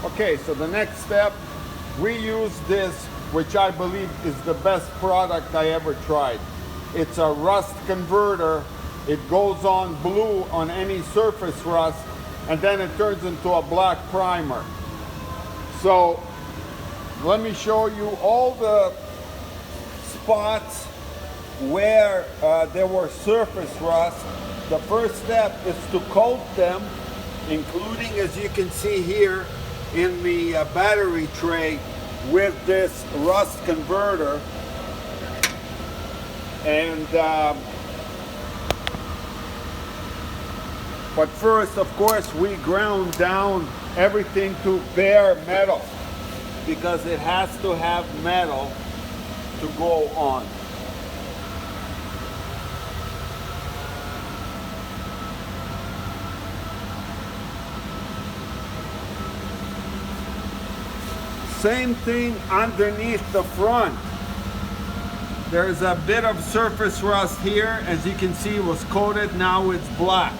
Okay, so the next step, we use this, which I believe is the best product I ever tried. It's a rust converter. It goes on blue on any surface rust, and then it turns into a black primer. So let me show you all the spots where there were surface rust. The first step is to coat them, including, as you can see here, in the battery tray with this rust converter. And but first, of course, we ground down everything to bare metal because it has to have metal to go on. Same thing underneath the front. There's a bit of surface rust here. As you can see, it was coated, now it's black.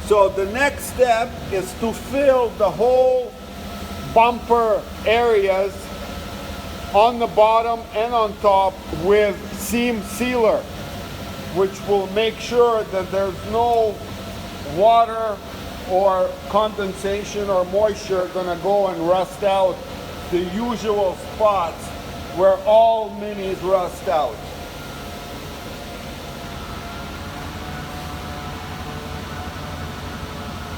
So the next step is to fill the whole bumper areas on the bottom and on top with seam sealer, which will make sure that there's no water or condensation or moisture gonna go and rust out the usual spots where all minis rust out.